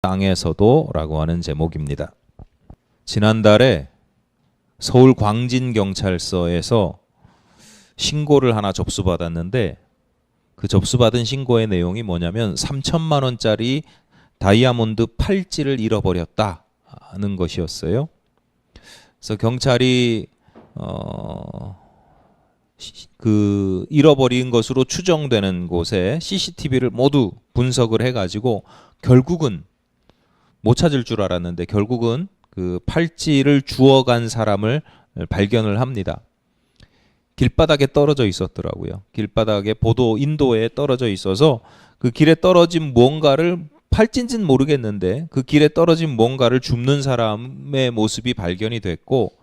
땅에서도 라고 하는 제목입니다. 지난달에 서울 광진경찰서에서 신고를 하나 접수받았는데 그 접수받은 신고의 내용이 뭐냐면 3천만 원짜리 다이아몬드 팔찌를 잃어버렸다는 것이었어요. 그래서 경찰이 그 잃어버린 것으로 추정되는 곳에 CCTV를 모두 분석을 해가지고 결국은 못 찾을 줄 알았는데 결국은 그 팔찌를 주워간 사람을 발견을 합니다. 길바닥에 떨어져 있었더라고요. 길바닥에 인도에 떨어져 있어서 그 길에 떨어진 무언가를, 팔찌인지는 모르겠는데 그 길에 떨어진 무언가를 줍는 사람의 모습이 발견이 됐고,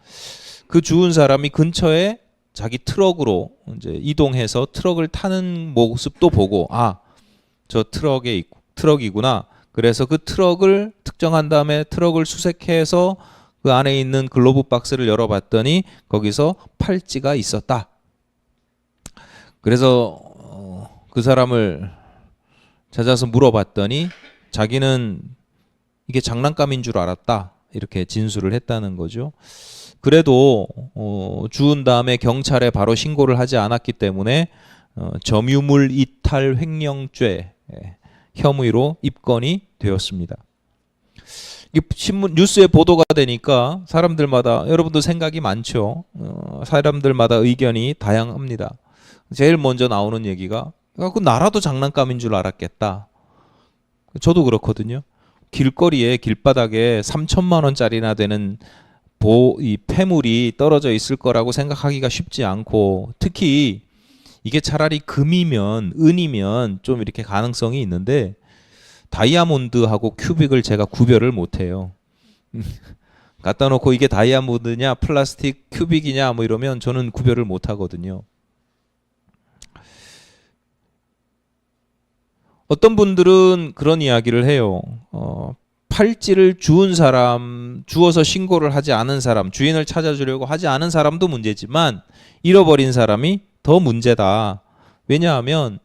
그 주운 사람이 근처에 자기 트럭으로 이제 이동해서 트럭을 타는 모습도 보고, 아, 저 트럭이구나. 그래서 그 트럭을 특정한 다음에 트럭을 수색해서 그 안에 있는 글로브 박스를 열어봤더니 거기서 팔찌가 있었다. 그래서 그 사람을 찾아서 물어봤더니 자기는 이게 장난감인 줄 알았다, 이렇게 진술을 했다는 거죠. 그래도 주운 다음에 경찰에 바로 신고를 하지 않았기 때문에 점유물 이탈 횡령죄 혐의로 입건이 되었습니다. 신문 뉴스에 보도가 되니까 사람들마다, 여러분도 생각이 많죠. 사람들마다 의견이 다양합니다. 제일 먼저 나오는 얘기가, 그 나라도 장난감인 줄 알았겠다. 저도 그렇거든요. 길거리에 길바닥에 3천만 원짜리나 되는 이 폐물이 떨어져 있을 거라고 생각하기가 쉽지 않고, 특히 이게 차라리 금이면, 은이면 좀 이렇게 가능성이 있는데 다이아몬드하고 큐빅을 제가 구별을 못해요. 갖다 놓고 이게 다이아몬드냐 플라스틱 큐빅이냐 뭐 이러면 저는 구별을 못하거든요. 어떤 분들은 그런 이야기를 해요. 팔찌를 주워서 신고를 하지 않은 사람, 주인을 찾아주려고 하지 않은 사람도 문제지만 잃어버린 사람이 더 문제다. 왜냐하면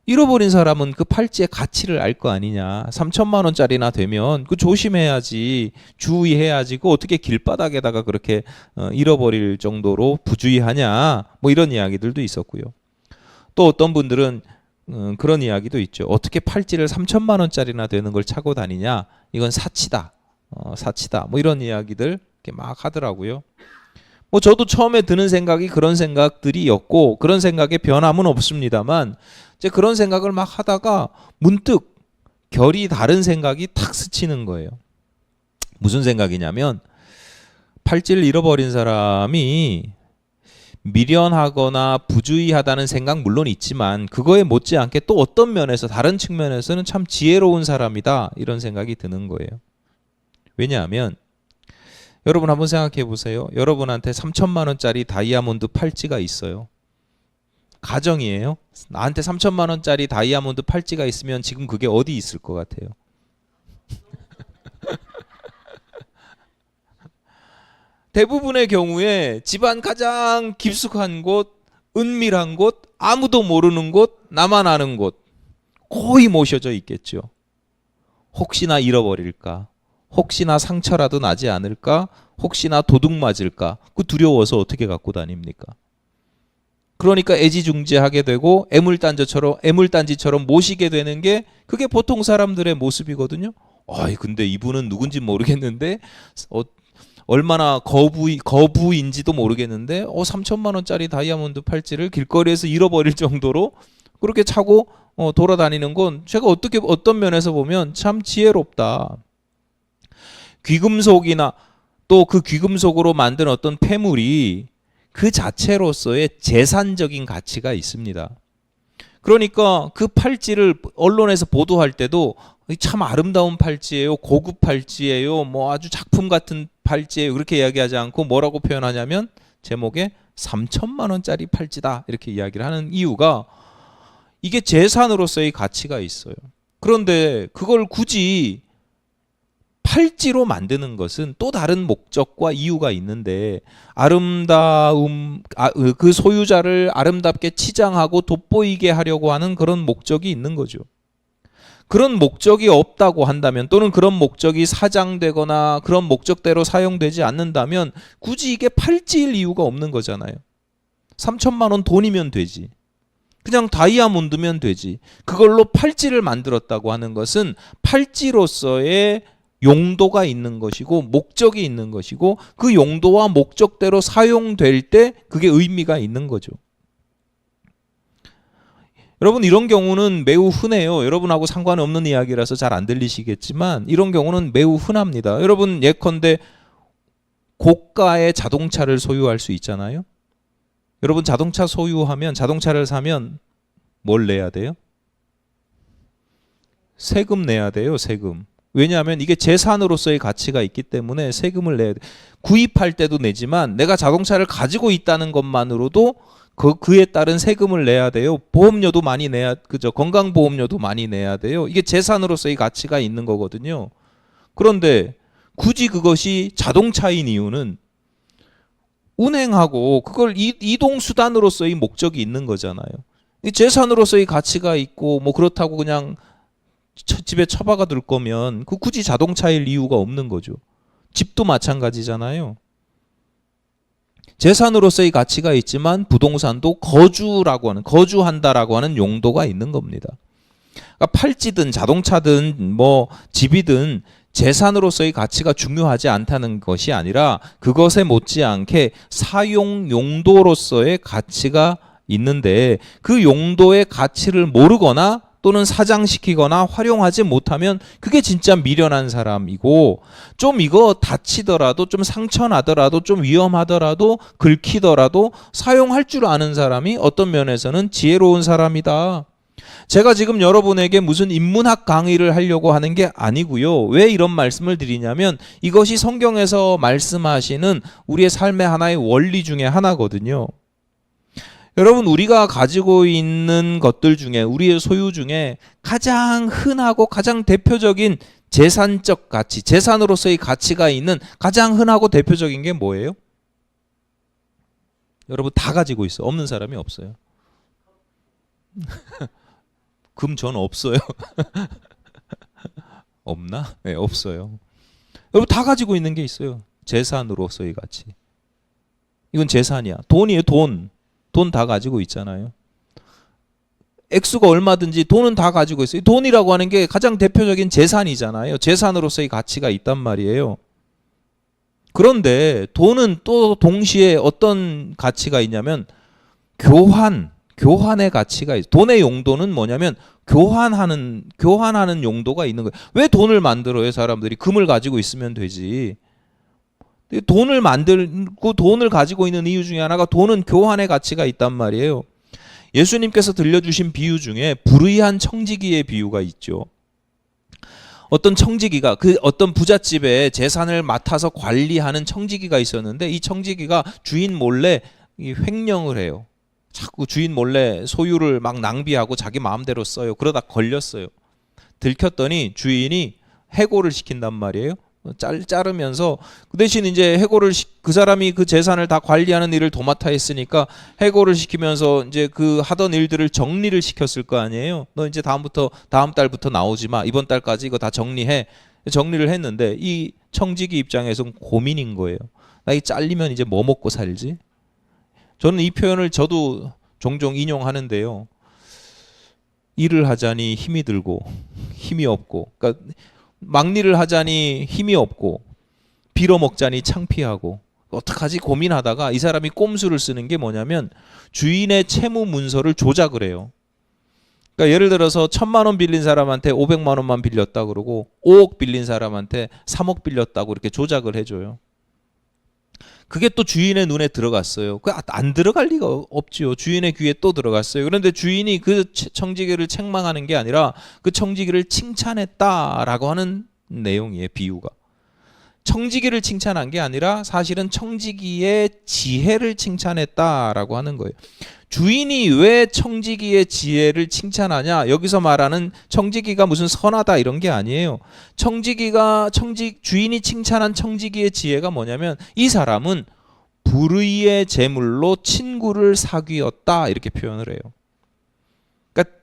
잃어버린 사람은 그 팔찌의 가치를 알 거 아니냐. 3천만 원짜리나 되면 그 조심해야지, 주의해야지. 그 어떻게 길바닥에다가 그렇게 잃어버릴 정도로 부주의하냐. 뭐 이런 이야기들도 있었고요. 또 어떤 분들은 그런 이야기도 있죠. 어떻게 팔찌를 3천만 원짜리나 되는 걸 차고 다니냐. 이건 사치다. 사치다. 뭐 이런 이야기들 이렇게 막 하더라고요. 뭐 저도 처음에 드는 생각이 그런 생각들이었고, 그런 생각에 변함은 없습니다만, 이제 그런 생각을 막 하다가 문득 결이 다른 생각이 탁 스치는 거예요. 무슨 생각이냐면, 팔찌를 잃어버린 사람이 미련하거나 부주의하다는 생각 물론 있지만 그거에 못지않게 또 어떤 면에서, 다른 측면에서는 참 지혜로운 사람이다, 이런 생각이 드는 거예요. 왜냐하면 여러분 한번 생각해 보세요. 여러분한테 3천만 원짜리 다이아몬드 팔찌가 있어요. 가정이에요. 나한테 3천만 원짜리 다이아몬드 팔찌가 있으면 지금 그게 어디 있을 것 같아요? 대부분의 경우에 집안 가장 깊숙한 곳, 은밀한 곳, 아무도 모르는 곳, 나만 아는 곳, 거의 모셔져 있겠죠. 혹시나 잃어버릴까? 혹시나 상처라도 나지 않을까? 혹시나 도둑 맞을까? 그 두려워서 어떻게 갖고 다닙니까? 그러니까 애지중지하게 되고 애물단지처럼 모시게 되는 게, 그게 보통 사람들의 모습이거든요. 근데 이분은 누군지 모르겠는데, 얼마나 거부인지도 모르겠는데 3천만 원짜리 다이아몬드 팔찌를 길거리에서 잃어버릴 정도로 그렇게 차고 돌아다니는 건 제가 어떤 면에서 보면 참 지혜롭다. 귀금속이나 또 그 귀금속으로 만든 어떤 폐물이 그 자체로서의 재산적인 가치가 있습니다. 그러니까 그 팔찌를 언론에서 보도할 때도 참 아름다운 팔찌예요, 고급 팔찌예요, 뭐 아주 작품 같은 팔찌예요, 그렇게 이야기하지 않고 뭐라고 표현하냐면 제목에 3천만 원짜리 팔찌다, 이렇게 이야기를 하는 이유가 이게 재산으로서의 가치가 있어요. 그런데 그걸 굳이 팔찌로 만드는 것은 또 다른 목적과 이유가 있는데 그 소유자를 아름답게 치장하고 돋보이게 하려고 하는 그런 목적이 있는 거죠. 그런 목적이 없다고 한다면 또는 그런 목적이 사장되거나 그런 목적대로 사용되지 않는다면 굳이 이게 팔찌일 이유가 없는 거잖아요. 3천만 원 돈이면 되지. 그냥 다이아몬드면 되지. 그걸로 팔찌를 만들었다고 하는 것은 팔찌로서의 용도가 있는 것이고 목적이 있는 것이고 그 용도와 목적대로 사용될 때 그게 의미가 있는 거죠. 여러분 이런 경우는 매우 흔해요. 여러분하고 상관없는 이야기라서 잘 안 들리시겠지만 이런 경우는 매우 흔합니다. 여러분 예컨대 고가의 자동차를 소유할 수 있잖아요. 여러분 자동차 소유하면 자동차를 사면 뭘 내야 돼요? 세금 내야 돼요. 세금. 왜냐하면 이게 재산으로서의 가치가 있기 때문에 세금을 내야 돼. 구입할 때도 내지만 내가 자동차를 가지고 있다는 것만으로도 그에 따른 세금을 내야 돼요. 보험료도 많이 내야, 그죠? 건강보험료도 많이 내야 돼요. 이게 재산으로서의 가치가 있는 거거든요. 그런데 굳이 그것이 자동차인 이유는 운행하고 그걸 이동수단으로서의 목적이 있는 거잖아요. 재산으로서의 가치가 있고 뭐 그렇다고 그냥 집에 처박아 둘 거면 그 굳이 자동차일 이유가 없는 거죠. 집도 마찬가지잖아요. 재산으로서의 가치가 있지만 부동산도 거주한다라고 하는 용도가 있는 겁니다. 그러니까 팔찌든 자동차든 뭐 집이든 재산으로서의 가치가 중요하지 않다는 것이 아니라 그것에 못지않게 사용 용도로서의 가치가 있는데 그 용도의 가치를 모르거나 또는 사장시키거나 활용하지 못하면 그게 진짜 미련한 사람이고 좀 이거 다치더라도 좀 상처나더라도 좀 위험하더라도 긁히더라도 사용할 줄 아는 사람이 어떤 면에서는 지혜로운 사람이다. 제가 지금 여러분에게 무슨 인문학 강의를 하려고 하는 게 아니고요. 왜 이런 말씀을 드리냐면 이것이 성경에서 말씀하시는 우리의 삶의 하나의 원리 중에 하나거든요. 여러분 우리가 가지고 있는 것들 중에 우리의 소유 중에 가장 흔하고 가장 대표적인 재산적 가치, 재산으로서의 가치가 있는 가장 흔하고 대표적인 게 뭐예요? 여러분 다 가지고 있어. 없는 사람이 없어요. 금 전 없어요. 없나? 네, 없어요. 여러분 다 가지고 있는 게 있어요. 재산으로서의 가치. 이건 재산이야. 돈이에요, 돈. 돈 다 가지고 있잖아요. 액수가 얼마든지 돈은 다 가지고 있어요. 돈이라고 하는 게 가장 대표적인 재산이잖아요. 재산으로서의 가치가 있단 말이에요. 그런데 돈은 또 동시에 어떤 가치가 있냐면 교환의 가치가 있어요. 돈의 용도는 뭐냐면 교환하는 용도가 있는 거예요. 왜 돈을 만들어요? 사람들이 금을 가지고 있으면 되지. 돈을 만들고 돈을 가지고 있는 이유 중에 하나가 돈은 교환의 가치가 있단 말이에요. 예수님께서 들려주신 비유 중에 불의한 청지기의 비유가 있죠. 어떤 청지기가 어떤 부잣집에 재산을 맡아서 관리하는 청지기가 있었는데 이 청지기가 주인 몰래 횡령을 해요. 자꾸 주인 몰래 소유를 막 낭비하고 자기 마음대로 써요. 그러다 걸렸어요. 들켰더니 주인이 해고를 시킨단 말이에요. 자르면서 그 대신 이제 그 사람이 그 재산을 다 관리하는 일을 도맡아 했으니까 해고를 시키면서 이제 그 하던 일들을 정리를 시켰을 거 아니에요. 너 이제 다음 달부터 나오지 마. 이번 달까지 이거 다 정리해. 정리를 했는데 이 청지기 입장에서는 고민인 거예요. 나 이 잘리면 이제 뭐 먹고 살지? 저는 이 표현을 저도 종종 인용하는데요. 일을 하자니 힘이 들고 힘이 없고, 그러니까 막일을 하자니 힘이 없고 빌어먹자니 창피하고 어떡하지 고민하다가 이 사람이 꼼수를 쓰는 게 뭐냐면 주인의 채무 문서를 조작을 해요. 그러니까 예를 들어서 1,000만 원 빌린 사람한테 500만 원만 빌렸다 그러고 5억 빌린 사람한테 3억 빌렸다고 이렇게 조작을 해줘요. 그게 또 주인의 눈에 들어갔어요. 안 들어갈 리가 없지요. 주인의 귀에 또 들어갔어요. 그런데 주인이 그 청지기를 책망하는 게 아니라 그 청지기를 칭찬했다라고 하는 내용이에요. 비유가. 청지기를 칭찬한 게 아니라 사실은 청지기의 지혜를 칭찬했다라고 하는 거예요. 주인이 왜 청지기의 지혜를 칭찬하냐? 여기서 말하는 청지기가 무슨 선하다 이런 게 아니에요. 주인이 칭찬한 청지기의 지혜가 뭐냐면 이 사람은 불의의 재물로 친구를 사귀었다 이렇게 표현을 해요. 그러니까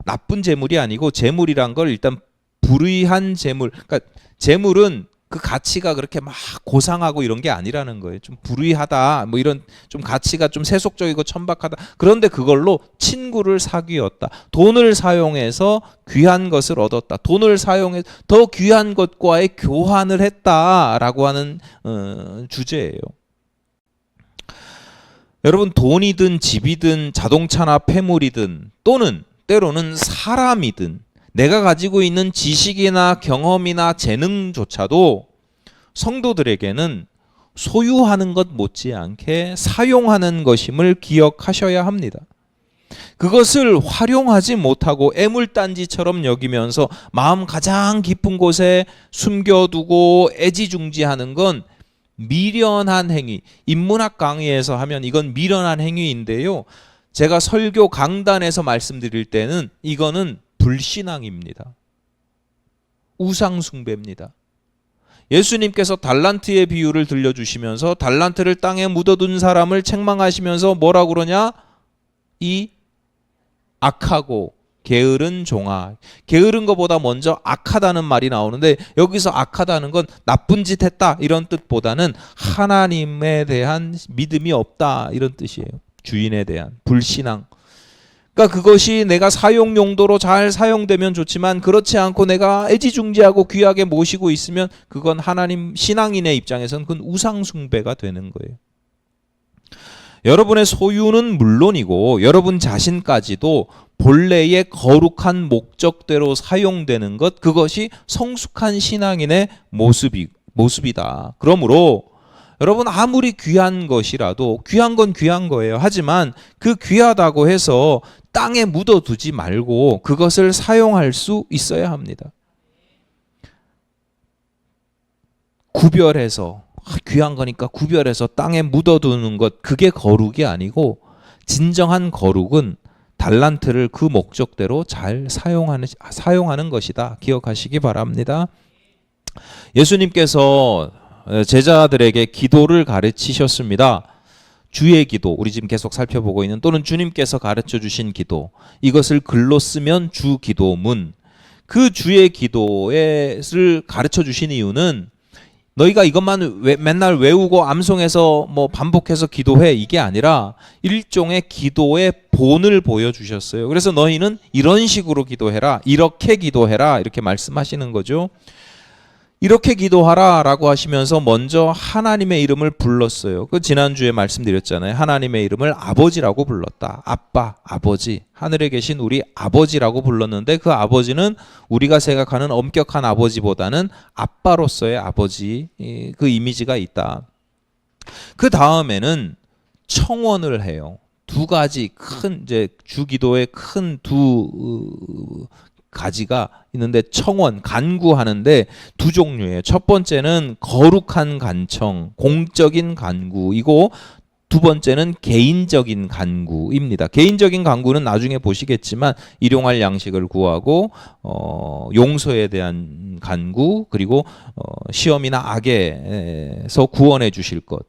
나쁜 재물이 아니고 재물이란 걸 일단 불의한 재물. 그러니까 재물은 그 가치가 그렇게 막 고상하고 이런 게 아니라는 거예요. 좀 불의하다, 뭐 이런 좀 가치가 좀 세속적이고 천박하다. 그런데 그걸로 친구를 사귀었다. 돈을 사용해서 귀한 것을 얻었다. 돈을 사용해서 더 귀한 것과의 교환을 했다라고 하는 주제예요. 여러분, 돈이든 집이든 자동차나 폐물이든 또는 때로는 사람이든 내가 가지고 있는 지식이나 경험이나 재능조차도 성도들에게는 소유하는 것 못지않게 사용하는 것임을 기억하셔야 합니다. 그것을 활용하지 못하고 애물단지처럼 여기면서 마음 가장 깊은 곳에 숨겨두고 애지중지하는 건 미련한 행위. 인문학 강의에서 하면 이건 미련한 행위인데요. 제가 설교 강단에서 말씀드릴 때는 이거는 불신앙입니다. 우상숭배입니다. 예수님께서 달란트의 비유를 들려주시면서 달란트를 땅에 묻어둔 사람을 책망하시면서 뭐라고 그러냐? 이 악하고 게으른 종아. 게으른 것보다 먼저 악하다는 말이 나오는데 여기서 악하다는 건 나쁜 짓 했다 이런 뜻보다는 하나님에 대한 믿음이 없다 이런 뜻이에요. 주인에 대한 불신앙. 그러니까 그것이 내가 사용 용도로 잘 사용되면 좋지만 그렇지 않고 내가 애지중지하고 귀하게 모시고 있으면 그건 하나님 신앙인의 입장에서는 그건 우상숭배가 되는 거예요. 여러분의 소유는 물론이고 여러분 자신까지도 본래의 거룩한 목적대로 사용되는 것, 그것이 성숙한 신앙인의 모습이다. 그러므로 여러분 아무리 귀한 것이라도 귀한 건 귀한 거예요. 하지만 그 귀하다고 해서 땅에 묻어두지 말고 그것을 사용할 수 있어야 합니다. 구별해서 귀한 거니까 구별해서 땅에 묻어두는 것, 그게 거룩이 아니고 진정한 거룩은 달란트를 그 목적대로 잘 사용하는 것이다. 기억하시기 바랍니다. 예수님께서 제자들에게 기도를 가르치셨습니다. 주의 기도, 우리 지금 계속 살펴보고 있는 또는 주님께서 가르쳐 주신 기도, 이것을 글로 쓰면 주 기도문. 그 주의 기도를 가르쳐 주신 이유는 너희가 이것만 맨날 외우고 암송해서 뭐 반복해서 기도해 이게 아니라 일종의 기도의 본을 보여주셨어요. 그래서 너희는 이런 식으로 기도해라, 이렇게 기도해라 이렇게 말씀하시는 거죠. 이렇게 기도하라 라고 하시면서 먼저 하나님의 이름을 불렀어요. 그 지난주에 말씀드렸잖아요. 하나님의 이름을 아버지라고 불렀다. 아빠, 아버지, 하늘에 계신 우리 아버지라고 불렀는데 그 아버지는 우리가 생각하는 엄격한 아버지보다는 아빠로서의 아버지, 그 이미지가 있다. 그 다음에는 청원을 해요. 두 가지 큰 이제 주기도의 큰 두 가지가 있는데 청원, 간구하는데 두 종류예요. 첫 번째는 거룩한 간청, 공적인 간구이고 두 번째는 개인적인 간구입니다. 개인적인 간구는 나중에 보시겠지만 일용할 양식을 구하고 용서에 대한 간구, 그리고 시험이나 악에서 구원해 주실 것.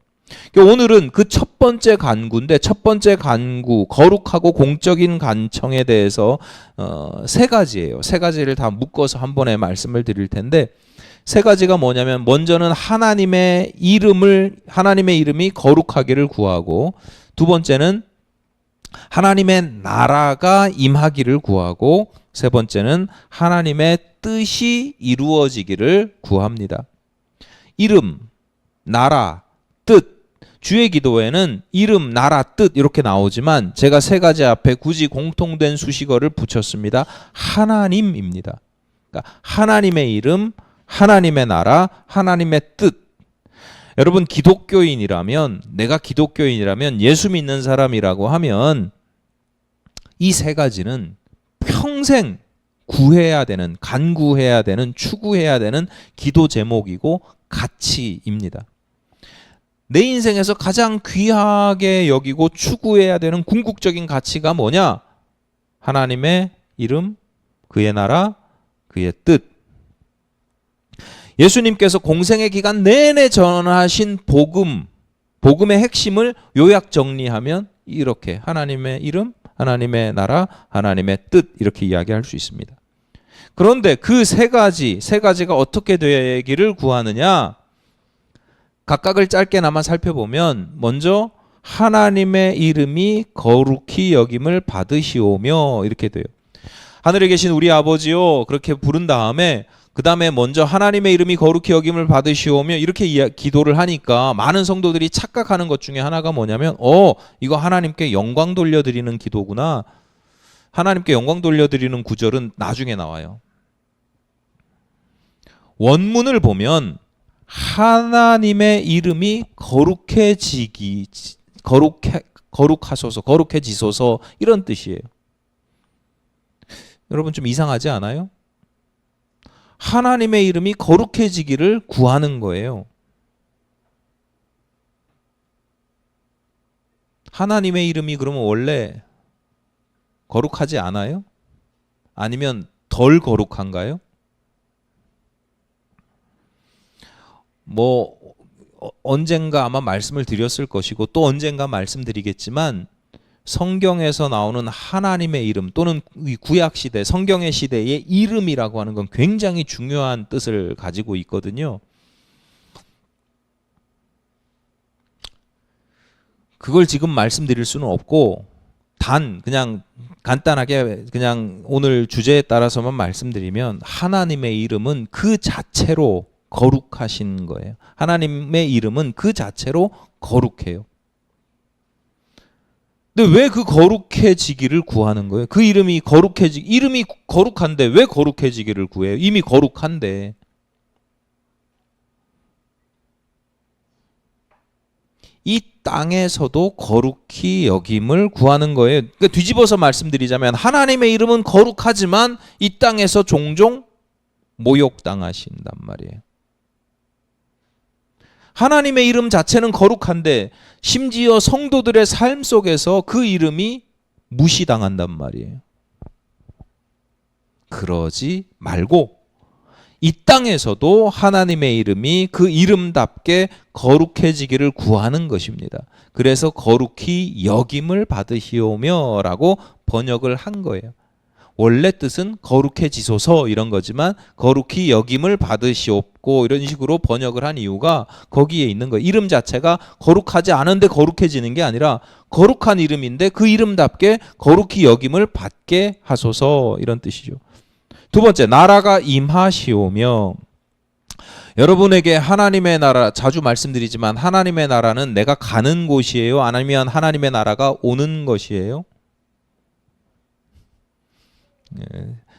오늘은 그 첫 번째 간구인데 첫 번째 간구, 거룩하고 공적인 간청에 대해서 세 가지예요. 세 가지를 다 묶어서 한 번에 말씀을 드릴 텐데 세 가지가 뭐냐면 먼저는 하나님의 이름이 거룩하기를 구하고, 두 번째는 하나님의 나라가 임하기를 구하고, 세 번째는 하나님의 뜻이 이루어지기를 구합니다. 이름, 나라, 뜻. 주의 기도에는 이름, 나라, 뜻 이렇게 나오지만 제가 세 가지 앞에 굳이 공통된 수식어를 붙였습니다. 하나님입니다. 그러니까 하나님의 이름, 하나님의 나라, 하나님의 뜻. 여러분 내가 기독교인이라면 예수 믿는 사람이라고 하면 이 세 가지는 평생 구해야 되는, 간구해야 되는, 추구해야 되는 기도 제목이고 가치입니다. 내 인생에서 가장 귀하게 여기고 추구해야 되는 궁극적인 가치가 뭐냐? 하나님의 이름, 그의 나라, 그의 뜻. 예수님께서 공생의 기간 내내 전하신 복음의 핵심을 요약 정리하면 이렇게 하나님의 이름, 하나님의 나라, 하나님의 뜻 이렇게 이야기할 수 있습니다. 그런데 그 세 가지가 어떻게 되기를 구하느냐? 각각을 짧게나마 살펴보면 먼저 하나님의 이름이 거룩히 여김을 받으시오며 이렇게 돼요. 하늘에 계신 우리 아버지요 그렇게 부른 다음에 그 다음에 먼저 하나님의 이름이 거룩히 여김을 받으시오며 이렇게 기도를 하니까 많은 성도들이 착각하는 것 중에 하나가 뭐냐면 이거 하나님께 영광 돌려드리는 기도구나. 하나님께 영광 돌려드리는 구절은 나중에 나와요. 원문을 보면 하나님의 이름이 거룩하소서, 거룩해지소서 이런 뜻이에요. 여러분 좀 이상하지 않아요? 하나님의 이름이 거룩해지기를 구하는 거예요. 하나님의 이름이 그러면 원래 거룩하지 않아요? 아니면 덜 거룩한가요? 언젠가 아마 말씀을 드렸을 것이고 또 언젠가 말씀드리겠지만 성경에서 나오는 하나님의 이름 또는 구약시대, 성경의 시대의 이름이라고 하는 건 굉장히 중요한 뜻을 가지고 있거든요. 그걸 지금 말씀드릴 수는 없고 그냥 간단하게 그냥 오늘 주제에 따라서만 말씀드리면 하나님의 이름은 그 자체로 거룩하신 거예요. 하나님의 이름은 그 자체로 거룩해요. 근데 왜 그 거룩해지기를 구하는 거예요? 그 이름이 이름이 거룩한데 왜 거룩해지기를 구해요? 이미 거룩한데. 이 땅에서도 거룩히 여김을 구하는 거예요. 그러니까 뒤집어서 말씀드리자면 하나님의 이름은 거룩하지만 이 땅에서 종종 모욕당하신단 말이에요. 하나님의 이름 자체는 거룩한데 심지어 성도들의 삶 속에서 그 이름이 무시당한단 말이에요. 그러지 말고 이 땅에서도 하나님의 이름이 그 이름답게 거룩해지기를 구하는 것입니다. 그래서 거룩히 여김을 받으시오며 라고 번역을 한 거예요. 원래 뜻은 거룩해지소서 이런 거지만 거룩히 여김을 받으시옵고 이런 식으로 번역을 한 이유가 거기에 있는 거예요. 이름 자체가 거룩하지 않은데 거룩해지는 게 아니라 거룩한 이름인데 그 이름답게 거룩히 여김을 받게 하소서 이런 뜻이죠. 두 번째, 나라가 임하시오며. 여러분에게 하나님의 나라 자주 말씀드리지만 하나님의 나라는 내가 가는 곳이에요? 아니면 하나님의 나라가 오는 것이에요?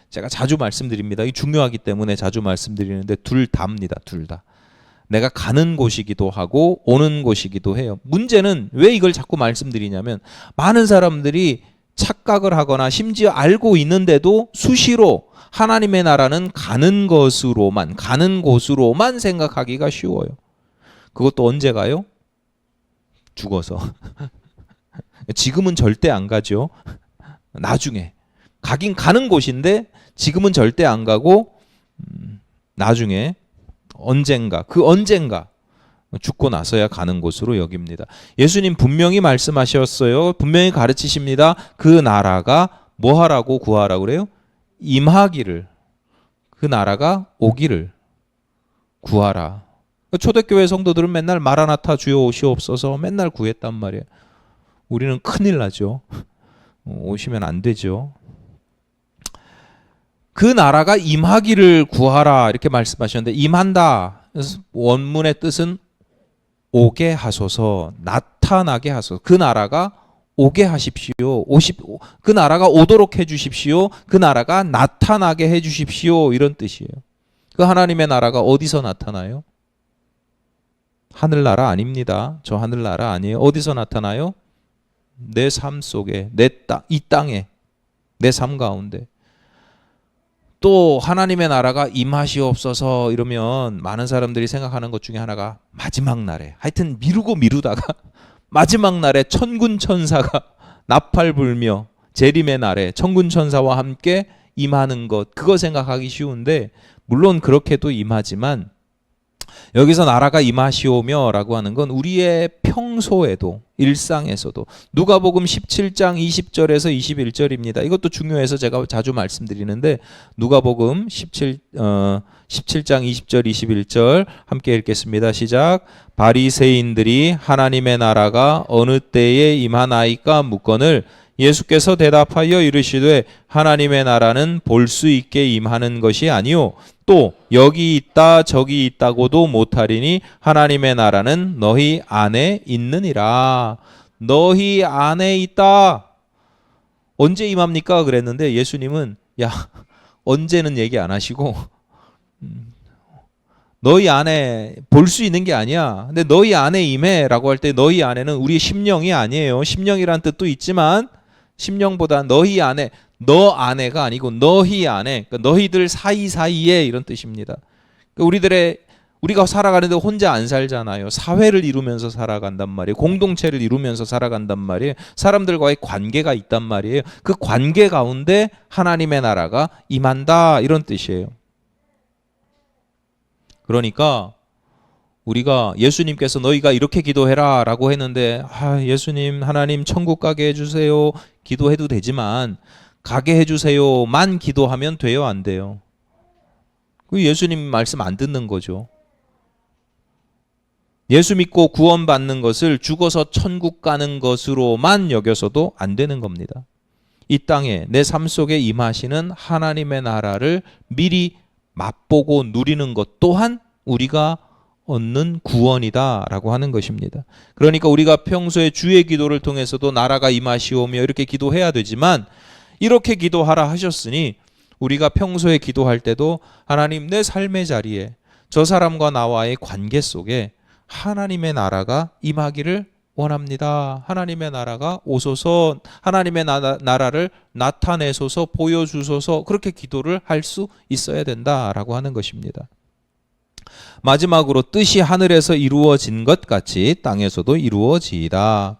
제가 자주 말씀드립니다. 이 중요하기 때문에 자주 말씀드리는데 둘 다입니다. 둘 다. 내가 가는 곳이기도 하고 오는 곳이기도 해요. 문제는 왜 이걸 자꾸 말씀드리냐면 많은 사람들이 착각을 하거나 심지어 알고 있는데도 수시로 하나님의 나라는 가는 곳으로만 생각하기가 쉬워요. 그것도 언제 가요? 죽어서. 지금은 절대 안 가죠. 나중에. 가긴 가는 곳인데 지금은 절대 안 가고 나중에 언젠가 죽고 나서야 가는 곳으로 여깁니다. 예수님 분명히 말씀하셨어요. 분명히 가르치십니다. 그 나라가 뭐 하라고 구하라고 그래요? 임하기를, 그 나라가 오기를 구하라. 초대교회 성도들은 맨날 마라나타 주여 오시옵소서 맨날 구했단 말이에요. 우리는 큰일 나죠. 오시면 안 되죠. 그 나라가 임하기를 구하라 이렇게 말씀하셨는데 임한다. 원문의 뜻은 오게 하소서, 나타나게 하소서. 그 나라가 오게 하십시오. 그 나라가 오도록 해주십시오. 그 나라가 나타나게 해주십시오. 이런 뜻이에요. 그 하나님의 나라가 어디서 나타나요? 하늘나라 아닙니다. 저 하늘나라 아니에요. 어디서 나타나요? 내 삶 속에, 이 땅에, 내 삶 가운데. 또 하나님의 나라가 임하시옵소서 이러면 많은 사람들이 생각하는 것 중에 하나가 마지막 날에, 하여튼 미루고 미루다가 마지막 날에 천군 천사가 나팔 불며 재림의 날에 천군 천사와 함께 임하는 것, 그거 생각하기 쉬운데 물론 그렇게도 임하지만 여기서 나라가 임하시오며 라고 하는 건 우리의 평소에도, 일상에서도, 누가복음 17장 20절에서 21절입니다. 이것도 중요해서 제가 자주 말씀드리는데 누가복음 17장 20절 21절 함께 읽겠습니다. 시작. 바리새인들이 하나님의 나라가 어느 때에 임하나이까 묻거늘 예수께서 대답하여 이르시되 하나님의 나라는 볼 수 있게 임하는 것이 아니요 또 여기 있다 저기 있다고도 못하리니 하나님의 나라는 너희 안에 있느니라. 너희 안에 있다. 언제 임합니까? 그랬는데 예수님은 야 언제는 얘기 안 하시고 너희 안에 볼 수 있는 게 아니야. 근데 너희 안에 임해라고 할 때 너희 안에는 우리의 심령이 아니에요. 심령이란 뜻도 있지만 심령보다 너희 안에, 너 안에가 아니고 너희 안에, 그러니까 너희들 사이사이에 이런 뜻입니다. 그러니까 우리가 살아가는데 혼자 안 살잖아요. 사회를 이루면서 살아간단 말이에요. 공동체를 이루면서 살아간단 말이에요. 사람들과의 관계가 있단 말이에요. 그 관계 가운데 하나님의 나라가 임한다 이런 뜻이에요. 그러니까 우리가 예수님께서 너희가 이렇게 기도해라 라고 했는데 예수님 하나님 천국 가게 해주세요 기도해도 되지만 가게 해주세요만 기도하면 돼요 안 돼요? 그 예수님 말씀 안 듣는 거죠. 예수 믿고 구원받는 것을 죽어서 천국 가는 것으로만 여겨서도 안 되는 겁니다. 이 땅에 내 삶 속에 임하시는 하나님의 나라를 미리 맛보고 누리는 것 또한 우리가 얻는 구원이다라고 하는 것입니다. 그러니까 우리가 평소에 주의 기도를 통해서도 나라가 임하시오며 이렇게 기도해야 되지만 이렇게 기도하라 하셨으니 우리가 평소에 기도할 때도 하나님 내 삶의 자리에 저 사람과 나와의 관계 속에 하나님의 나라가 임하기를 원합니다. 하나님의 나라가 오소서, 하나님의 나라를 나타내소서, 보여주소서, 그렇게 기도를 할 수 있어야 된다라고 하는 것입니다. 마지막으로 뜻이 하늘에서 이루어진 것 같이 땅에서도 이루어지이다.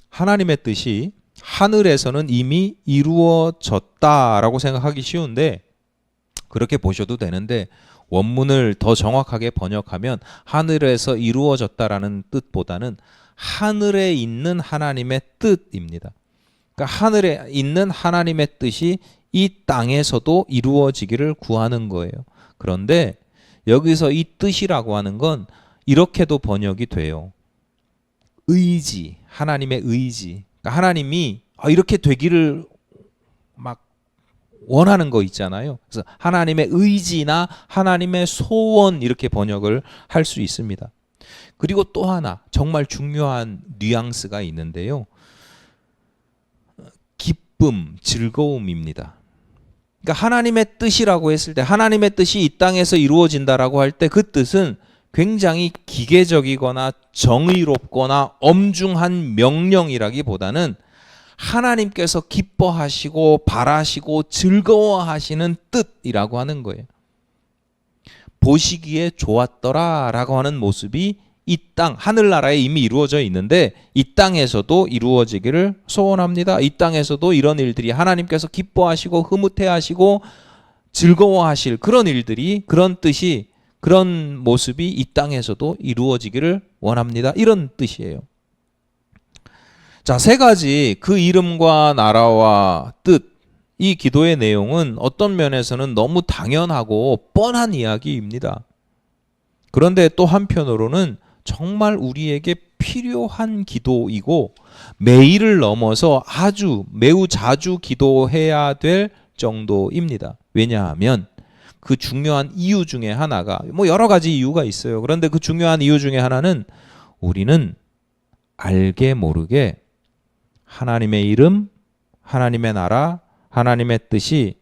하나님의 뜻이 하늘에서는 이미 이루어졌다라고 생각하기 쉬운데 그렇게 보셔도 되는데 원문을 더 정확하게 번역하면 하늘에서 이루어졌다라는 뜻보다는 하늘에 있는 하나님의 뜻입니다. 그러니까 하늘에 있는 하나님의 뜻이 이 땅에서도 이루어지기를 구하는 거예요. 그런데 여기서 이 뜻이라고 하는 건 이렇게도 번역이 돼요. 의지, 하나님의 의지. 그러니까 하나님이 이렇게 되기를 막 원하는 거 있잖아요. 그래서 하나님의 의지나 하나님의 소원 이렇게 번역을 할 수 있습니다. 그리고 또 하나 정말 중요한 뉘앙스가 있는데요. 기쁨, 즐거움입니다. 그러니까 하나님의 뜻이라고 했을 때 하나님의 뜻이 이 땅에서 이루어진다라고 할 때 그 뜻은 굉장히 기계적이거나 정의롭거나 엄중한 명령이라기보다는 하나님께서 기뻐하시고 바라시고 즐거워하시는 뜻이라고 하는 거예요. 보시기에 좋았더라라고 하는 모습이 이 땅 하늘나라에 이미 이루어져 있는데 이 땅에서도 이루어지기를 소원합니다. 이 땅에서도 이런 일들이 하나님께서 기뻐하시고 흐뭇해하시고 즐거워하실 그런 일들이, 그런 뜻이, 그런 모습이 이 땅에서도 이루어지기를 원합니다. 이런 뜻이에요. 자, 세 가지 그 이름과 나라와 뜻, 이 기도의 내용은 어떤 면에서는 너무 당연하고 뻔한 이야기입니다. 그런데 또 한편으로는 정말 우리에게 필요한 기도이고 매일을 넘어서 아주 매우 자주 기도해야 될 정도입니다. 왜냐하면 그 중요한 이유 중에 하나가 여러 가지 이유가 있어요. 그런데 그 중요한 이유 중에 하나는 우리는 알게 모르게 하나님의 이름, 하나님의 나라, 하나님의 뜻이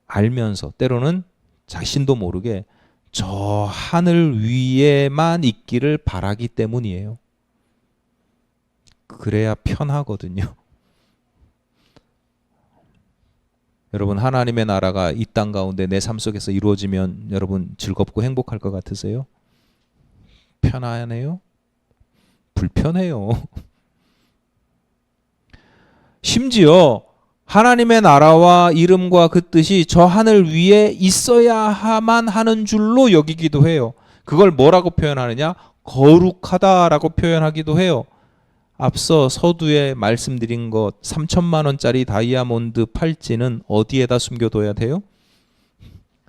알면서 때로는 자신도 모르게 저 하늘 위에만 있기를 바라기 때문이에요. 그래야 편하거든요. 여러분 하나님의 나라가 이 땅 가운데 내 삶 속에서 이루어지면 여러분 즐겁고 행복할 것 같으세요? 편안해요? 불편해요. 심지어 하나님의 나라와 이름과 그 뜻이 저 하늘 위에 있어야만 하는 줄로 여기기도 해요. 그걸 뭐라고 표현하느냐? 거룩하다라고 표현하기도 해요. 앞서 서두에 말씀드린 것 3천만 원짜리 다이아몬드 팔찌는 어디에다 숨겨둬야 돼요?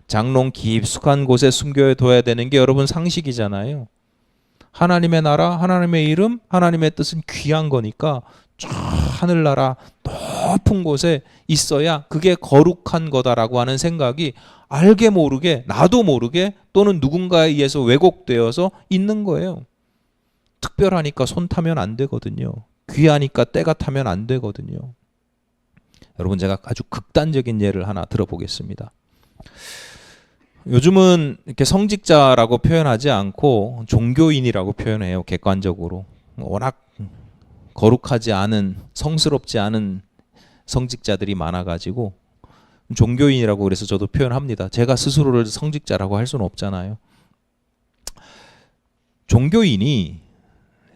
장롱 깊숙한 곳에 숨겨둬야 되는 게 여러분 상식이잖아요. 하나님의 나라, 하나님의 이름, 하나님의 뜻은 귀한 거니까 저 하늘나라 높은 곳에 있어야 그게 거룩한 거다라고 하는 생각이 알게 모르게, 나도 모르게 또는 누군가에 의해서 왜곡되어서 있는 거예요. 특별하니까 손 타면 안 되거든요. 귀하니까 때가 타면 안 되거든요. 여러분 제가 아주 극단적인 예를 하나 들어보겠습니다. 요즘은 이렇게 성직자라고 표현하지 않고 종교인이라고 표현해요. 객관적으로. 워낙 거룩하지 않은, 성스럽지 않은 성직자들이 많아가지고 종교인이라고 그래서 저도 표현합니다. 제가 스스로를 성직자라고 할 수는 없잖아요. 종교인이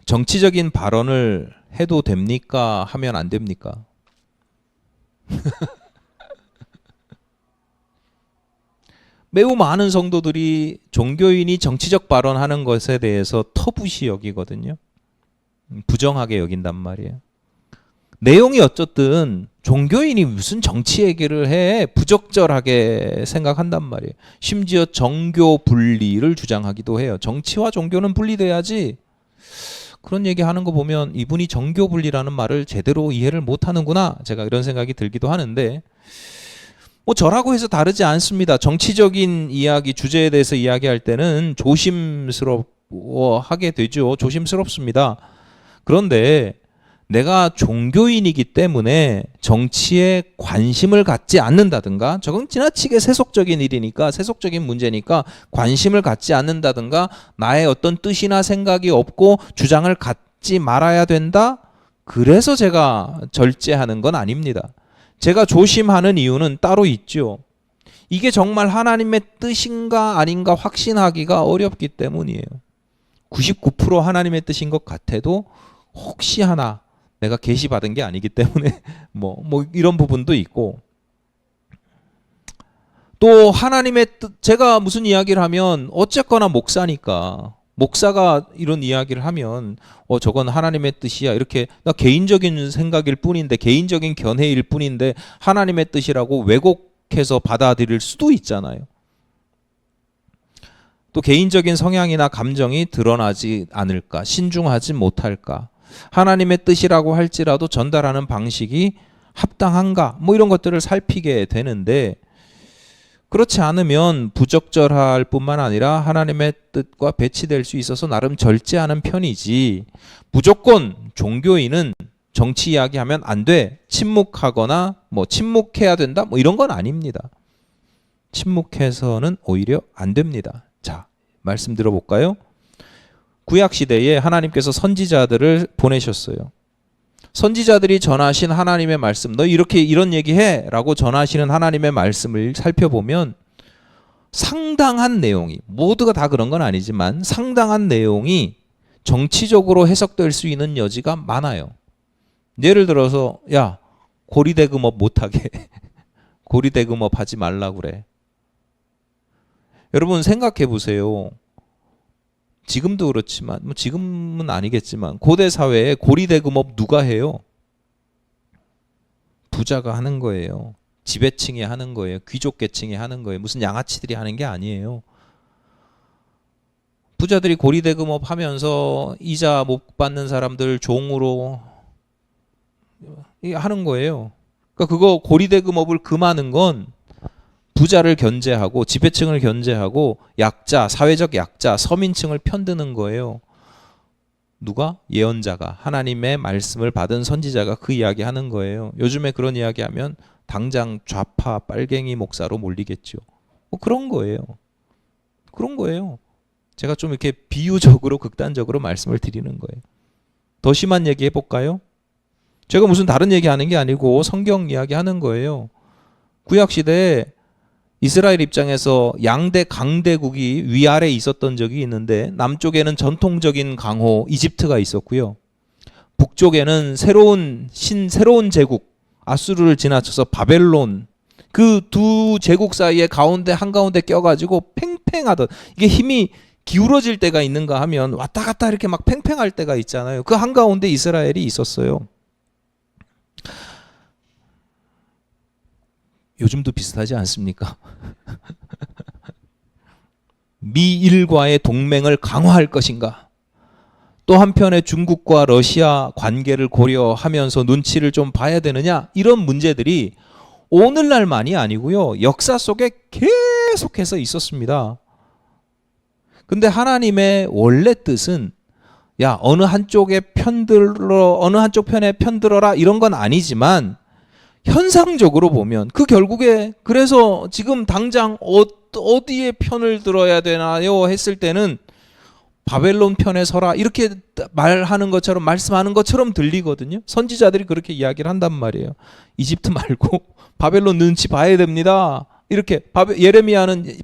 정치적인 발언을 해도 됩니까? 하면 안 됩니까? 매우 많은 성도들이 종교인이 정치적 발언하는 것에 대해서 터부시 여기거든요. 부정하게 여긴단 말이에요. 내용이 어쨌든 종교인이 무슨 정치 얘기를 해 부적절하게 생각한단 말이에요. 심지어 정교 분리를 주장하기도 해요. 정치와 종교는 분리돼야지. 그런 얘기하는 거 보면 이분이 정교 분리라는 말을 제대로 이해를 못하는구나. 제가 이런 생각이 들기도 하는데 뭐 저라고 해서 다르지 않습니다. 정치적인 이야기 주제에 대해서 이야기할 때는 조심스러워하게 되죠. 조심스럽습니다. 그런데 내가 종교인이기 때문에 정치에 관심을 갖지 않는다든가, 저건 지나치게 세속적인 일이니까, 세속적인 문제니까 관심을 갖지 않는다든가, 나의 어떤 뜻이나 생각이 없고 주장을 갖지 말아야 된다? 그래서 제가 절제하는 건 아닙니다. 제가 조심하는 이유는 따로 있죠. 이게 정말 하나님의 뜻인가 아닌가 확신하기가 어렵기 때문이에요. 99% 하나님의 뜻인 것 같아도 혹시 하나 내가 계시받은 게 아니기 때문에 뭐 이런 부분도 있고, 또 하나님의 뜻, 제가 무슨 이야기를 하면 어쨌거나 목사니까 목사가 이런 이야기를 하면 저건 하나님의 뜻이야 이렇게 나 개인적인 생각일 뿐인데, 개인적인 견해일 뿐인데 하나님의 뜻이라고 왜곡해서 받아들일 수도 있잖아요. 또 개인적인 성향이나 감정이 드러나지 않을까, 신중하지 못할까, 하나님의 뜻이라고 할지라도 전달하는 방식이 합당한가, 뭐 이런 것들을 살피게 되는데, 그렇지 않으면 부적절할 뿐만 아니라 하나님의 뜻과 배치될 수 있어서 나름 절제하는 편이지, 무조건 종교인은 정치 이야기하면 안 돼, 침묵하거나 뭐 침묵해야 된다, 뭐 이런 건 아닙니다. 침묵해서는 오히려 안 됩니다. 자, 말씀 들어볼까요? 구약 시대에 하나님께서 선지자들을 보내셨어요. 선지자들이 전하신 하나님의 말씀, 너 이렇게 이런 얘기해 라고 전하시는 하나님의 말씀을 살펴보면 상당한 내용이, 모두가 다 그런 건 아니지만 상당한 내용이 정치적으로 해석될 수 있는 여지가 많아요. 예를 들어서 야, 고리대금업 못하게 고리대금업 하지 말라고 그래. 여러분 생각해 보세요. 지금도 그렇지만, 뭐 지금은 아니겠지만 고대 사회에 고리대금업 누가 해요? 부자가 하는 거예요. 지배층이 하는 거예요. 귀족계층이 하는 거예요. 무슨 양아치들이 하는 게 아니에요. 부자들이 고리대금업 하면서 이자 못 받는 사람들 종으로 하는 거예요. 그러니까 그거 고리대금업을 금하는 건 부자를 견제하고 지배층을 견제하고 약자, 사회적 약자, 서민층을 편드는 거예요. 누가? 예언자가, 하나님의 말씀을 받은 선지자가 그 이야기 하는 거예요. 요즘에 그런 이야기 하면 당장 좌파 빨갱이 목사로 몰리겠죠. 뭐 그런 거예요. 그런 거예요. 제가 좀 이렇게 비유적으로 극단적으로 말씀을 드리는 거예요. 더 심한 얘기 해볼까요? 제가 무슨 다른 얘기 하는 게 아니고 성경 이야기 하는 거예요. 구약 시대에 이스라엘 입장에서 양대 강대국이 위아래 있었던 적이 있는데 남쪽에는 전통적인 강호 이집트가 있었고요. 북쪽에는 새로운 제국 아수르를 지나쳐서 바벨론, 그 두 제국 사이에 한가운데 껴가지고 팽팽하던, 이게 힘이 기울어질 때가 있는가 하면 왔다 갔다 이렇게 막 팽팽할 때가 있잖아요. 그 한가운데 이스라엘이 있었어요. 요즘도 비슷하지 않습니까? 미일과의 동맹을 강화할 것인가? 또 한편에 중국과 러시아 관계를 고려하면서 눈치를 좀 봐야 되느냐? 이런 문제들이 오늘날만이 아니고요. 역사 속에 계속해서 있었습니다. 근데 하나님의 원래 뜻은 어느 한쪽 편에 편들어라 이런 건 아니지만 현상적으로 보면 그 결국에, 그래서 지금 당장 어디에 편을 들어야 되나요 했을 때는 바벨론 편에 서라 이렇게 말하는 것처럼, 말씀하는 것처럼 들리거든요. 선지자들이 그렇게 이야기를 한단 말이에요. 이집트 말고 바벨론 눈치 봐야 됩니다. 이렇게 예레미야는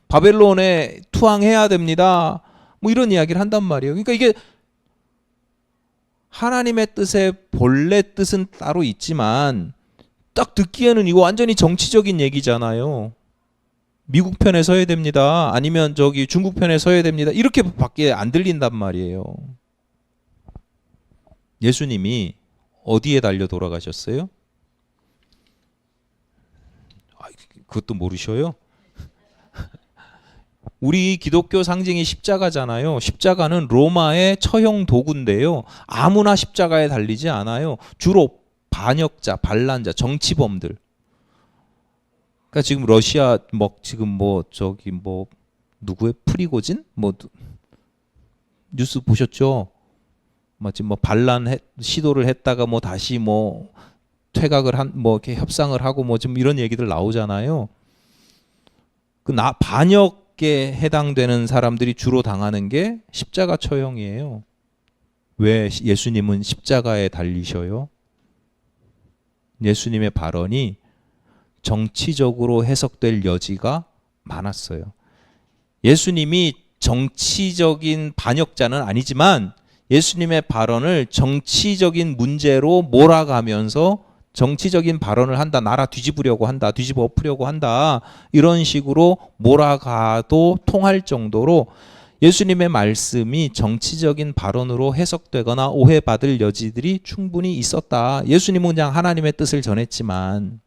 바벨론에 투항해야 됩니다. 뭐 이런 이야기를 한단 말이에요. 그러니까 이게 하나님의 뜻의 본래 뜻은 따로 있지만 딱 듣기에는 이거 완전히 정치적인 얘기잖아요. 미국 편에 서야 됩니다. 아니면 중국 편에 서야 됩니다. 이렇게 밖에 안 들린단 말이에요. 예수님이 어디에 달려 돌아가셨어요? 그것도 모르셔요? 우리 기독교 상징이 십자가잖아요. 십자가는 로마의 처형 도구인데요. 아무나 십자가에 달리지 않아요. 주로 반역자, 반란자, 정치범들. 그러니까 지금 러시아 누구의 프리고진? 뉴스 보셨죠? 지금 반란 시도를 했다가 다시 퇴각을 이렇게 협상을 하고 좀 이런 얘기들 나오잖아요. 반역에 해당되는 사람들이 주로 당하는 게 십자가 처형이에요. 왜 예수님은 십자가에 달리셔요? 예수님의 발언이 정치적으로 해석될 여지가 많았어요. 예수님이 정치적인 반역자는 아니지만 예수님의 발언을 정치적인 문제로 몰아가면서 정치적인 발언을 한다, 나라 뒤집으려고 한다, 뒤집어 엎으려고 한다, 이런 식으로 몰아가도 통할 정도로 예수님의 말씀이 정치적인 발언으로 해석되거나 오해받을 여지들이 충분히 있었다. 예수님은 그냥 하나님의 뜻을 전했지만,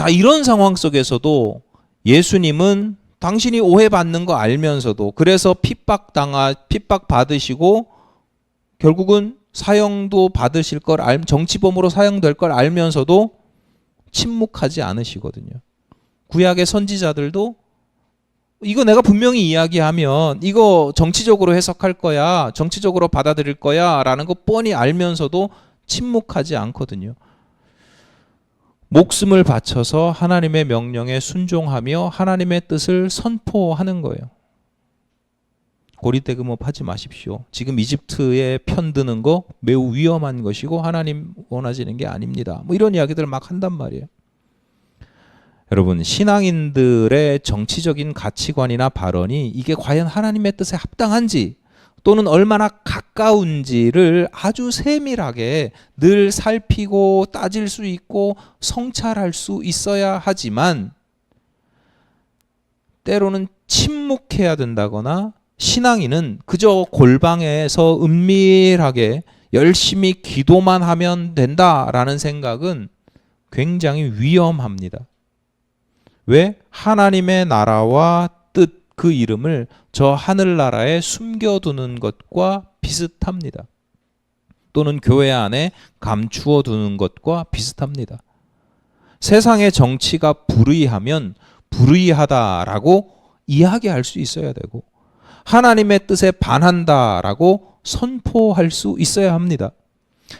이런 상황 속에서도 예수님은 당신이 오해받는 거 알면서도, 그래서 핍박받으시고 결국은 사형도 받으실 걸 정치범으로 사형될 걸 알면서도 침묵하지 않으시거든요. 구약의 선지자들도 이거 내가 분명히 이야기하면 이거 정치적으로 해석할 거야, 정치적으로 받아들일 거야 라는 거 뻔히 알면서도 침묵하지 않거든요. 목숨을 바쳐서 하나님의 명령에 순종하며 하나님의 뜻을 선포하는 거예요. 고리대금업하지 마십시오. 지금 이집트에 편드는 거 매우 위험한 것이고 하나님 원하시는 게 아닙니다. 이런 이야기들을 막 한단 말이에요. 여러분, 신앙인들의 정치적인 가치관이나 발언이 이게 과연 하나님의 뜻에 합당한지 또는 얼마나 가까운지를 아주 세밀하게 늘 살피고 따질 수 있고 성찰할 수 있어야 하지만, 때로는 침묵해야 된다거나 신앙인은 그저 골방에서 은밀하게 열심히 기도만 하면 된다라는 생각은 굉장히 위험합니다. 왜? 하나님의 나라와 뜻, 그 이름을 저 하늘나라에 숨겨두는 것과 비슷합니다. 또는 교회 안에 감추어 두는 것과 비슷합니다. 세상의 정치가 불의하면 불의하다라고 이야기할 수 있어야 되고, 하나님의 뜻에 반한다라고 선포할 수 있어야 합니다.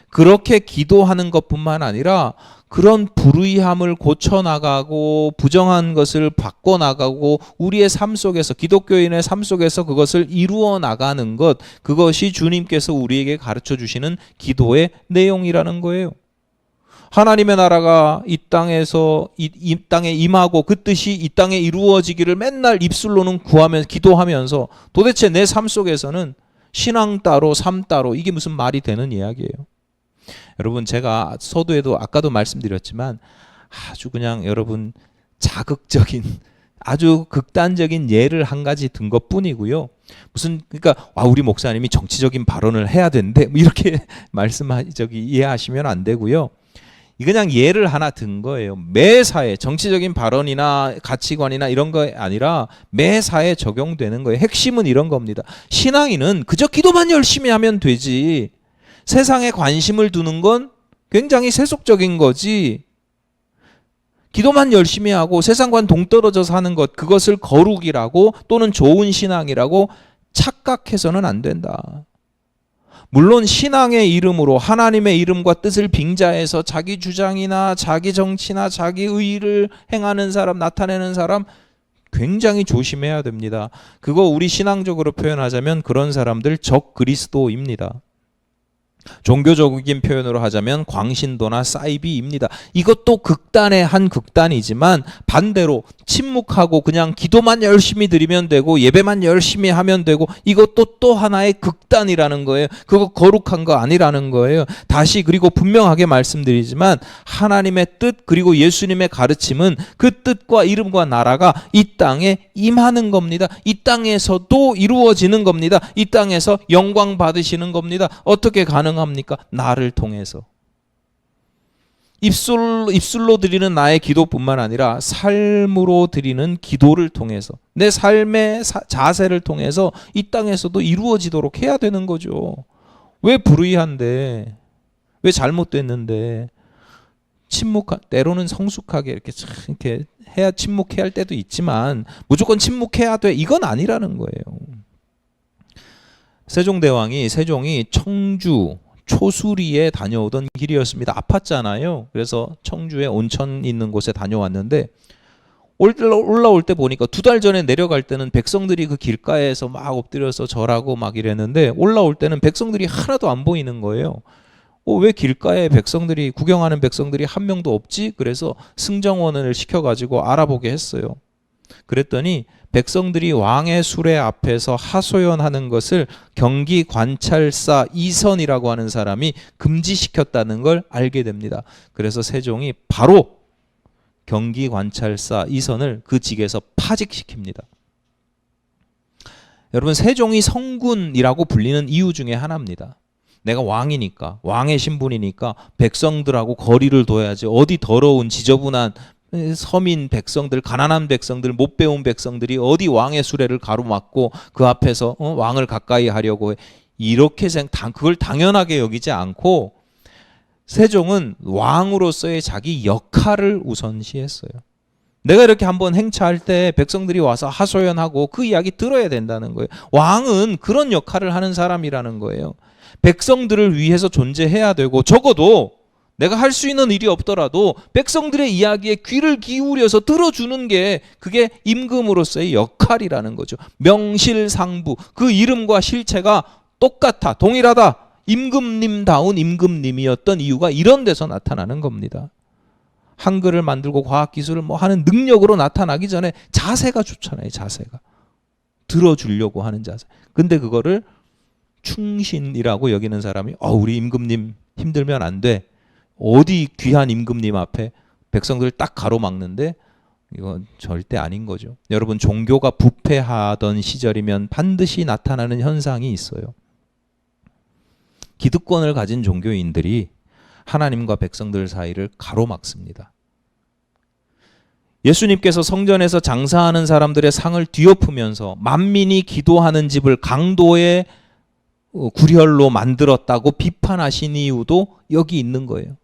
그렇게 기도하는 것뿐만 아니라 그런 불의함을 고쳐나가고 부정한 것을 바꿔나가고 우리의 삶 속에서, 기독교인의 삶 속에서 그것을 이루어 나가는 것, 그것이 주님께서 우리에게 가르쳐 주시는 기도의 내용이라는 거예요. 하나님의 나라가 이 땅에서 이 땅에 임하고 그 뜻이 이 땅에 이루어지기를 맨날 입술로는 구하면서 기도하면서 도대체 내 삶 속에서는 신앙 따로 삶 따로 이게 무슨 말이 되는 이야기예요. 여러분, 제가 서두에도 아까도 말씀드렸지만 아주 그냥 여러분 자극적인 아주 극단적인 예를 한 가지 든 것뿐이고요. 무슨 그러니까 우리 목사님이 정치적인 발언을 해야 되는데 뭐 이렇게 이해하시면 안 되고요. 이 그냥 예를 하나 든 거예요. 매 사회 정치적인 발언이나 가치관이나 이런 거 아니라 매 사회에 적용되는 거예요. 핵심은 이런 겁니다. 신앙인은 그저 기도만 열심히 하면 되지. 세상에 관심을 두는 건 굉장히 세속적인 거지. 기도만 열심히 하고 세상과는 동떨어져 사는 것, 그것을 거룩이라고 또는 좋은 신앙이라고 착각해서는 안 된다. 물론 신앙의 이름으로 하나님의 이름과 뜻을 빙자해서 자기 주장이나 자기 정치나 자기 의의를 행하는 사람, 나타내는 사람 굉장히 조심해야 됩니다. 그거 우리 신앙적으로 표현하자면 그런 사람들 적 그리스도입니다. 종교적인 표현으로 하자면 광신도나 사이비입니다. 이것도 극단의 한 극단이지만 반대로 침묵하고 그냥 기도만 열심히 드리면 되고 예배만 열심히 하면 되고 이것도 또 하나의 극단이라는 거예요. 그거 거룩한 거 아니라는 거예요. 다시 그리고 분명하게 말씀드리지만 하나님의 뜻 그리고 예수님의 가르침은 그 뜻과 이름과 나라가 이 땅에 임하는 겁니다. 이 땅에서도 이루어지는 겁니다. 이 땅에서 영광 받으시는 겁니다. 어떻게 가능합니까? 나를 통해서. 입술로 드리는 나의 기도뿐만 아니라 삶으로 드리는 기도를 통해서 내 삶의 자세를 통해서 이 땅에서도 이루어지도록 해야 되는 거죠. 왜 불의한데? 왜 잘못됐는데? 때로는 성숙하게 이렇게 해야 침묵해야 할 때도 있지만 무조건 침묵해야 돼 이건 아니라는 거예요. 세종이 청주 초수리에 다녀오던 길이었습니다. 아팠잖아요. 그래서 청주에 온천 있는 곳에 다녀왔는데 올라올 때 보니까 2달 전에 내려갈 때는 백성들이 그 길가에서 막 엎드려서 절하고 막 이랬는데 올라올 때는 백성들이 하나도 안 보이는 거예요. 왜 길가에 구경하는 백성들이 한 명도 없지? 그래서 승정원을 시켜가지고 알아보게 했어요. 그랬더니 백성들이 왕의 수레 앞에서 하소연하는 것을 경기관찰사 이선이라고 하는 사람이 금지시켰다는 걸 알게 됩니다. 그래서 세종이 바로 경기관찰사 이선을 그 직에서 파직시킵니다. 여러분, 세종이 성군이라고 불리는 이유 중에 하나입니다. 내가 왕이니까, 왕의 신분이니까 백성들하고 거리를 둬야지. 어디 더러운 지저분한 서민 백성들, 가난한 백성들, 못 배운 백성들이 어디 왕의 수레를 가로막고 그 앞에서 왕을 가까이 하려고 해. 이렇게 그걸 당연하게 여기지 않고 세종은 왕으로서의 자기 역할을 우선시했어요. 내가 이렇게 한번 행차할 때 백성들이 와서 하소연하고 그 이야기 들어야 된다는 거예요. 왕은 그런 역할을 하는 사람이라는 거예요. 백성들을 위해서 존재해야 되고 적어도 내가 할 수 있는 일이 없더라도 백성들의 이야기에 귀를 기울여서 들어주는 게 그게 임금으로서의 역할이라는 거죠. 명실상부, 그 이름과 실체가 똑같아, 동일하다. 임금님다운 임금님이었던 이유가 이런 데서 나타나는 겁니다. 한글을 만들고 과학기술을 하는 능력으로 나타나기 전에 자세가 좋잖아요. 자세가. 들어주려고 하는 자세. 근데 그거를 충신이라고 여기는 사람이 우리 임금님 힘들면 안 돼. 어디 귀한 임금님 앞에 백성들을 딱 가로막는데 이건 절대 아닌 거죠. 여러분, 종교가 부패하던 시절이면 반드시 나타나는 현상이 있어요. 기득권을 가진 종교인들이 하나님과 백성들 사이를 가로막습니다. 예수님께서 성전에서 장사하는 사람들의 상을 뒤엎으면서 만민이 기도하는 집을 강도의 구렬로 만들었다고 비판하신 이유도 여기 있는 거예요.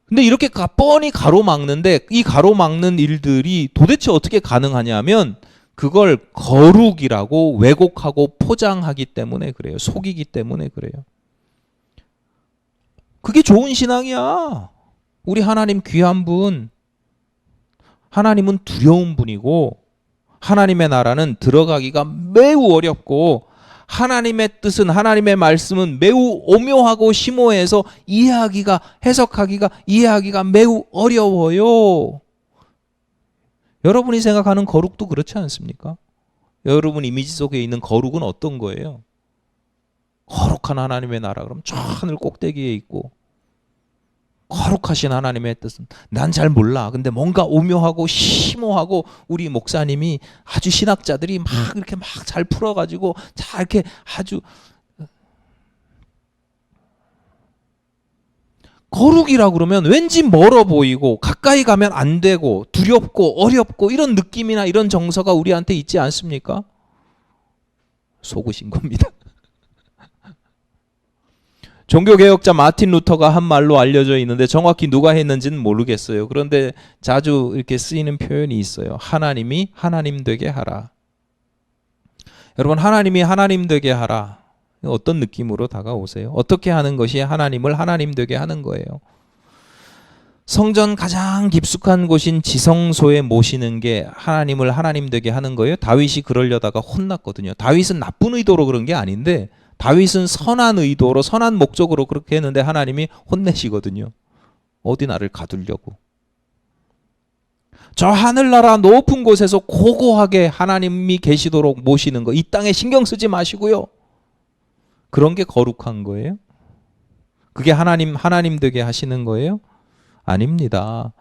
근데 이렇게 뻔히 가로막는데 이 가로막는 일들이 도대체 어떻게 가능하냐면 그걸 거룩이라고 왜곡하고 포장하기 때문에 그래요. 속이기 때문에 그래요. 그게 좋은 신앙이야. 우리 하나님 귀한 분, 하나님은 두려운 분이고 하나님의 나라는 들어가기가 매우 어렵고 하나님의 뜻은, 하나님의 말씀은 매우 오묘하고 심오해서 이해하기가 매우 어려워요. 여러분이 생각하는 거룩도 그렇지 않습니까? 여러분 이미지 속에 있는 거룩은 어떤 거예요? 거룩한 하나님의 나라 그러면 저 하늘 꼭대기에 있고, 거룩하신 하나님의 뜻은 난 잘 몰라. 근데 뭔가 오묘하고 심오하고 우리 목사님이 아주 신학자들이 막 이렇게 막 잘 풀어가지고 잘 이렇게 아주 거룩이라 그러면 왠지 멀어 보이고 가까이 가면 안 되고 두렵고 어렵고 이런 느낌이나 이런 정서가 우리한테 있지 않습니까? 속으신 겁니다. 종교개혁자 마틴 루터가 한 말로 알려져 있는데 정확히 누가 했는지는 모르겠어요. 그런데 자주 이렇게 쓰이는 표현이 있어요. 하나님이 하나님 되게 하라. 여러분, 하나님이 하나님 되게 하라. 어떤 느낌으로 다가오세요? 어떻게 하는 것이 하나님을 하나님 되게 하는 거예요? 성전 가장 깊숙한 곳인 지성소에 모시는 게 하나님을 하나님 되게 하는 거예요. 다윗이 그러려다가 혼났거든요. 다윗은 나쁜 의도로 그런 게 아닌데 다윗은 선한 의도로 선한 목적으로 그렇게 했는데 하나님이 혼내시거든요. 어디 나를 가두려고. 저 하늘나라 높은 곳에서 고고하게 하나님이 계시도록 모시는 거, 이 땅에 신경 쓰지 마시고요. 그런 게 거룩한 거예요? 그게 하나님 되게 하시는 거예요? 아닙니다.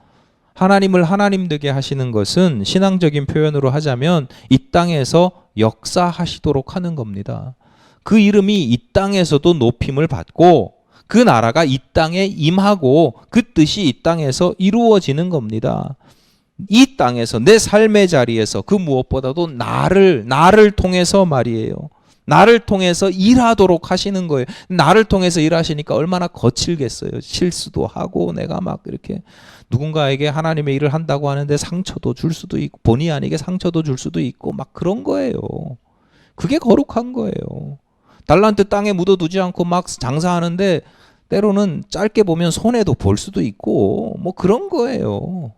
하나님을 하나님 되게 하시는 것은 신앙적인 표현으로 하자면 이 땅에서 역사하시도록 하는 겁니다. 그 이름이 이 땅에서도 높임을 받고 그 나라가 이 땅에 임하고 그 뜻이 이 땅에서 이루어지는 겁니다. 이 땅에서 내 삶의 자리에서 그 무엇보다도 나를 통해서 말이에요. 나를 통해서 일하도록 하시는 거예요. 나를 통해서 일하시니까 얼마나 거칠겠어요. 실수도 하고 내가 막 이렇게 누군가에게 하나님의 일을 한다고 하는데 상처도 줄 수도 있고 본의 아니게 상처도 줄 수도 있고 막 그런 거예요. 그게 거룩한 거예요. 달란트 땅에 묻어두지 않고 막 장사하는데 때로는 짧게 보면 손해도 볼 수도 있고 뭐 그런 거예요.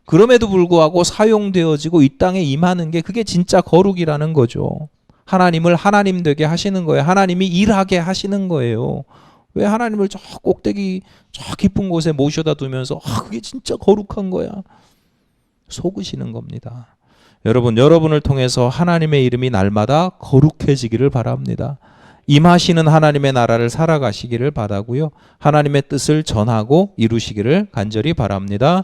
그럼에도 불구하고 사용되어지고 이 땅에 임하는 게 그게 진짜 거룩이라는 거죠. 하나님을 하나님 되게 하시는 거예요. 하나님이 일하게 하시는 거예요. 왜 하나님을 저 꼭대기 저 깊은 곳에 모셔다 두면서 그게 진짜 거룩한 거야. 속으시는 겁니다. 여러분을 통해서 하나님의 이름이 날마다 거룩해지기를 바랍니다. 임하시는 하나님의 나라를 살아가시기를 바라고요. 하나님의 뜻을 전하고 이루시기를 간절히 바랍니다.